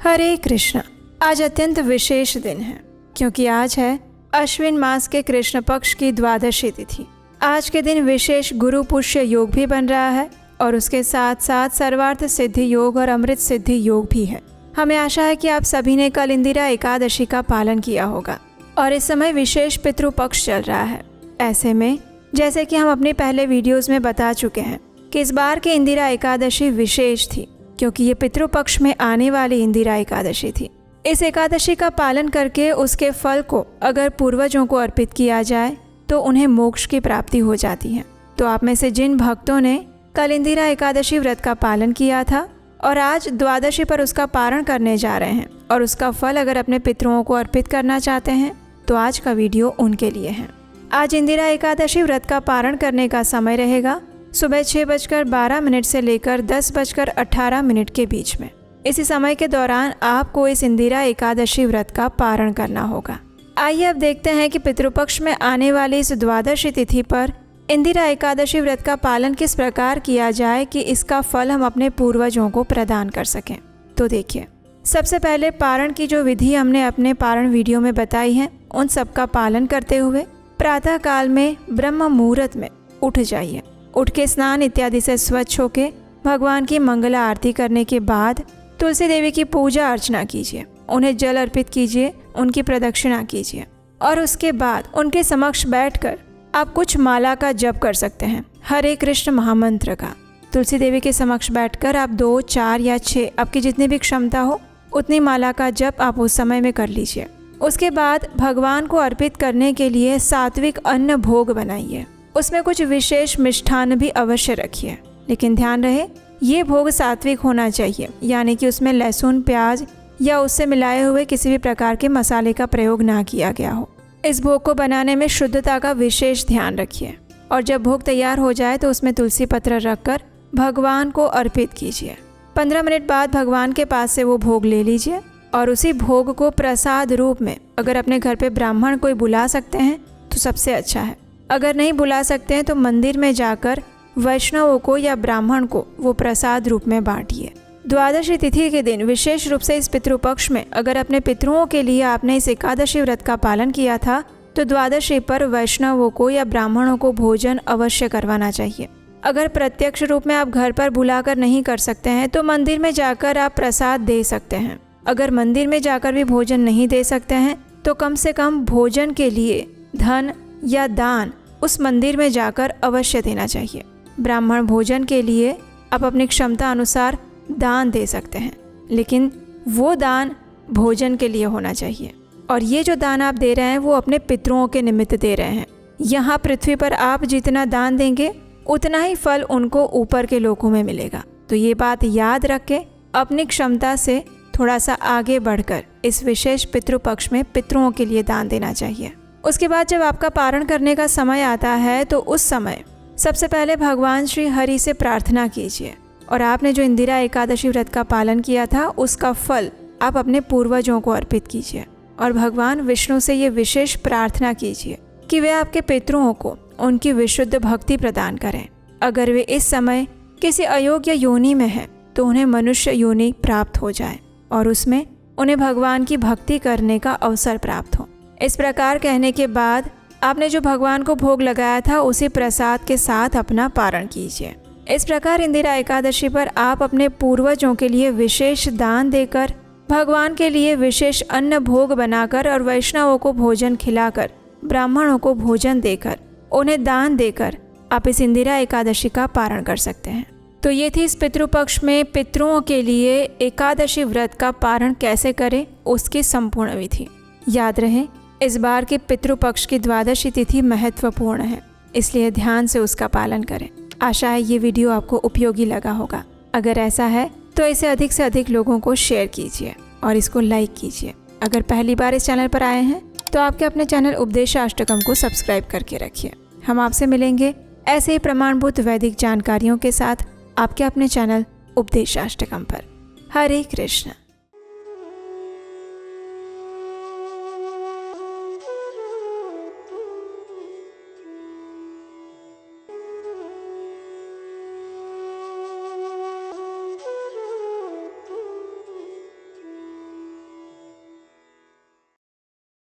हरे कृष्ण। आज अत्यंत विशेष दिन है क्योंकि आज है अश्विन मास के कृष्ण पक्ष की द्वादशी तिथि। आज के दिन विशेष गुरु पुष्य योग भी बन रहा है और उसके साथ साथ सर्वार्थ सिद्धि योग और अमृत सिद्धि योग भी है। हमें आशा है कि आप सभी ने कल इंदिरा एकादशी का पालन किया होगा और इस समय विशेष पितृपक्ष चल रहा है। ऐसे में जैसे कि हम अपने पहले वीडियोस में बता चुके हैं कि इस बार की इंदिरा एकादशी विशेष थी क्योंकि ये पितृपक्ष में आने वाली इंदिरा एकादशी थी। इस एकादशी का पालन करके उसके फल को अगर पूर्वजों को अर्पित किया जाए तो उन्हें मोक्ष की प्राप्ति हो जाती है। तो आप में से जिन भक्तों ने कल इंदिरा एकादशी व्रत का पालन किया था और आज द्वादशी पर उसका पारण करने जा रहे हैं और उसका फल अगर अपने पितरों को अर्पित करना चाहते हैं तो आज का वीडियो उनके लिए है। आज इंदिरा एकादशी व्रत का पारण करने का समय रहेगा सुबह 6:12 से लेकर 10:18 के बीच में। इसी समय के दौरान आपको इस इंदिरा एकादशी व्रत का पारण करना होगा। आइए अब देखते हैं कि पितृपक्ष में आने वाली इस द्वादशी तिथि पर इंदिरा एकादशी व्रत का पालन किस प्रकार किया जाए कि इसका फल हम अपने पूर्वजों को प्रदान कर सकें। तो देखिए, सबसे पहले पारण की जो विधि हमने अपने पारण वीडियो में बताई है उन सब का पालन करते हुए प्रातः काल में ब्रह्म मुहूर्त में उठ जाइए। उठ के स्नान इत्यादि से स्वच्छ होके भगवान की मंगला आरती करने के बाद तुलसी देवी की पूजा अर्चना कीजिए, उन्हें जल अर्पित कीजिए, उनकी प्रदक्षिणा कीजिए और उसके बाद उनके समक्ष बैठकर आप कुछ माला का जप कर सकते हैं, हरे कृष्ण महामंत्र का। तुलसी देवी के समक्ष बैठकर आप 2, 4 या 6 आपकी जितनी भी क्षमता हो उतनी माला का जप आप उस समय में कर लीजिए। उसके बाद भगवान को अर्पित करने के लिए सात्विक अन्न भोग बनाइए। उसमें कुछ विशेष मिष्ठान भी अवश्य रखिए, लेकिन ध्यान रहे ये भोग सात्विक होना चाहिए, यानी कि उसमें लहसुन, प्याज या उससे मिलाए हुए किसी भी प्रकार के मसाले का प्रयोग ना किया गया हो। इस भोग को बनाने में शुद्धता का विशेष ध्यान रखिए और जब भोग तैयार हो जाए तो उसमें तुलसी पत्र रखकर भगवान को अर्पित कीजिए। 15 मिनट बाद भगवान के पास से वो भोग ले लीजिए और उसी भोग को प्रसाद रूप में अगर अपने घर पे ब्राह्मण कोई बुला सकते हैं तो सबसे अच्छा है। अगर नहीं बुला सकते हैं तो मंदिर में जाकर वैष्णवों को या ब्राह्मण को वो प्रसाद रूप में बांटिए। द्वादशी तिथि के दिन विशेष रूप से इस पितृपक्ष में अगर अपने पितरों के लिए आपने इस एकादशी व्रत का पालन किया था तो द्वादशी पर वैष्णवों को या ब्राह्मणों को भोजन अवश्य करवाना चाहिए। अगर प्रत्यक्ष रूप में आप घर पर बुलाकर नहीं कर सकते हैं तो मंदिर में जाकर आप प्रसाद दे सकते हैं। अगर मंदिर में जाकर भी भोजन नहीं दे सकते हैं तो कम से कम भोजन के लिए धन या दान उस मंदिर में जाकर अवश्य देना चाहिए। ब्राह्मण भोजन के लिए आप अपनी क्षमता अनुसार दान दे सकते हैं, लेकिन वो दान भोजन के लिए होना चाहिए और ये जो दान आप दे रहे हैं वो अपने पितरों के निमित्त दे रहे हैं। यहाँ पृथ्वी पर आप जितना दान देंगे उतना ही फल उनको ऊपर के लोकों में मिलेगा। तो ये बात याद रख के अपनी क्षमता से थोड़ा सा आगे बढ़कर इस विशेष पितृपक्ष में पितरों के लिए दान देना चाहिए। उसके बाद जब आपका पारण करने का समय आता है तो उस समय सबसे पहले भगवान श्री हरि से प्रार्थना कीजिए और आपने जो इंदिरा एकादशी व्रत का पालन किया था उसका फल आप अपने पूर्वजों को अर्पित कीजिए और भगवान विष्णु से ये विशेष प्रार्थना कीजिए कि वे आपके पितरों को उनकी विशुद्ध भक्ति प्रदान करें। अगर वे इस समय किसी अयोग्य योनि में हैं तो उन्हें मनुष्य योनि प्राप्त हो जाए और उसमें उन्हें भगवान की भक्ति करने का अवसर प्राप्त हो। इस प्रकार कहने के बाद आपने जो भगवान को भोग लगाया था उसी प्रसाद के साथ अपना पारण कीजिए। इस प्रकार इंदिरा एकादशी पर आप अपने पूर्वजों के लिए विशेष दान देकर, भगवान के लिए विशेष अन्न भोग बनाकर और वैष्णवों को भोजन खिलाकर, ब्राह्मणों को भोजन देकर, उन्हें दान देकर आप इस इंदिरा एकादशी का पारण कर सकते हैं। तो ये थी इस पितृपक्ष में पितरों के लिए एकादशी व्रत का पारण कैसे करें उसकी संपूर्ण विधि। याद रहे इस बार की पितृपक्ष की द्वादशी तिथि महत्वपूर्ण है, इसलिए ध्यान से उसका पालन करें। आशा है ये वीडियो आपको उपयोगी लगा होगा। अगर ऐसा है तो इसे अधिक से अधिक लोगों को शेयर कीजिए और इसको लाइक कीजिए। अगर पहली बार इस चैनल पर आए हैं तो आपके अपने चैनल उपदेशाष्टकम को सब्सक्राइब करके रखिए। हम आपसे मिलेंगे ऐसे ही प्रमाणभूत वैदिक जानकारियों के साथ आपके अपने चैनल उपदेशाष्टकम पर। हरे कृष्ण।